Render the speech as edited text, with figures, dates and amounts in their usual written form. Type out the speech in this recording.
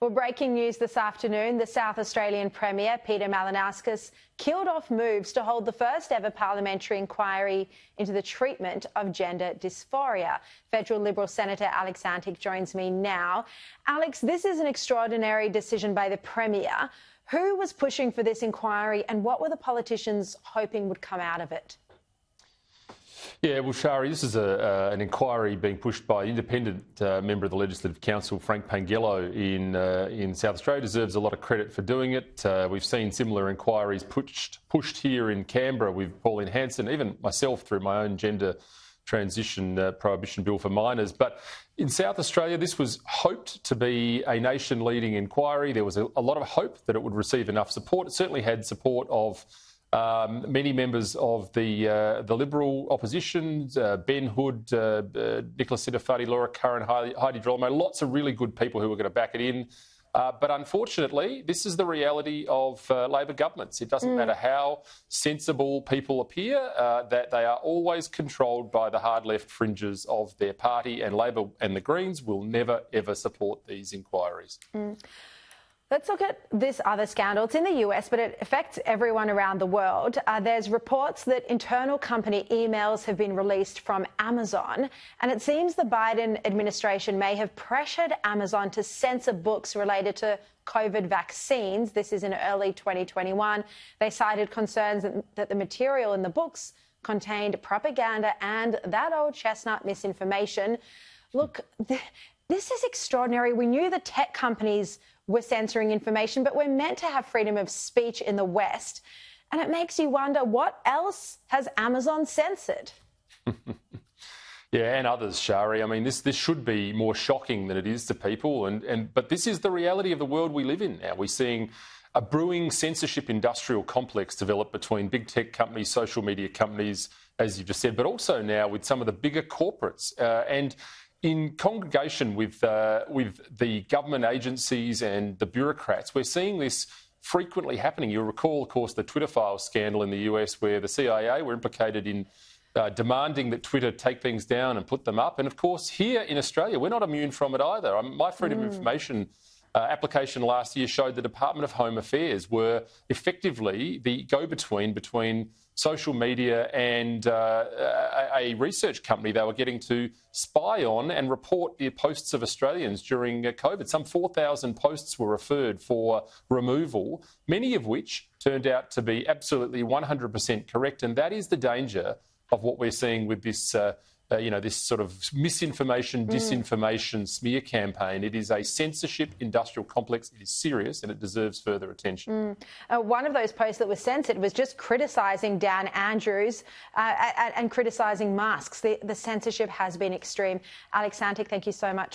Well, breaking news this afternoon, the South Australian Premier, Peter Malinauskas, killed off moves to hold the first ever parliamentary inquiry into the treatment of gender dysphoria. Federal Liberal Senator Alex Antic joins me now. Alex, this is an extraordinary decision by the Premier. Who was pushing for this inquiry and what were the politicians hoping would come out of it? Yeah, well, Shari, this is an inquiry being pushed by an independent member of the Legislative Council, Frank Pangello, in South Australia. Deserves a lot of credit for doing it. We've seen similar inquiries pushed here in Canberra with Pauline Hanson, even myself through my own gender transition prohibition bill for minors. But in South Australia, this was hoped to be a nation-leading inquiry. There was a lot of hope that it would receive enough support. It certainly had support of many members of the Liberal opposition, Ben Hood, Nicholas Sidafati, Laura Curran, Heidi Drolmo, lots of really good people who were going to back it in. But unfortunately, this is the reality of Labor governments. It doesn't matter how sensible people appear, that they are always controlled by the hard left fringes of their party, and Labor and the Greens will never, ever support these inquiries. Let's look at this other scandal. It's in the US, but it affects everyone around the world. There's reports that internal company emails have been released from Amazon, and it seems the Biden administration may have pressured Amazon to censor books related to COVID vaccines. This is in early 2021. They cited concerns that the material in the books contained propaganda and that old chestnut misinformation. Look, this is extraordinary. We knew the tech companies were censoring information, but we're meant to have freedom of speech in the West. And it makes you wonder, what else has Amazon censored? Yeah, and others, Shari. I mean, this should be more shocking than it is to people. But this is the reality of the world we live in now. We're seeing a brewing censorship industrial complex develop between big tech companies, social media companies, as you just said, but also now with some of the bigger corporates. And in congregation with the government agencies and the bureaucrats, we're seeing this frequently happening. You'll recall, of course, the Twitter files scandal in the US, where the CIA were implicated in demanding that Twitter take things down and put them up. And, of course, here in Australia, we're not immune from it either. My Freedom of Information application last year showed the Department of Home Affairs were effectively the go-between between social media and a research company they were getting to spy on and report the posts of Australians during COVID. Some 4,000 posts were referred for removal, many of which turned out to be absolutely 100% correct. And that is the danger of what we're seeing with this this sort of misinformation, disinformation, smear campaign. It is a censorship industrial complex. It is serious and it deserves further attention. One of those posts that was censored was just criticising Dan Andrews and criticising masks. The censorship has been extreme. Alex Antic, thank you so much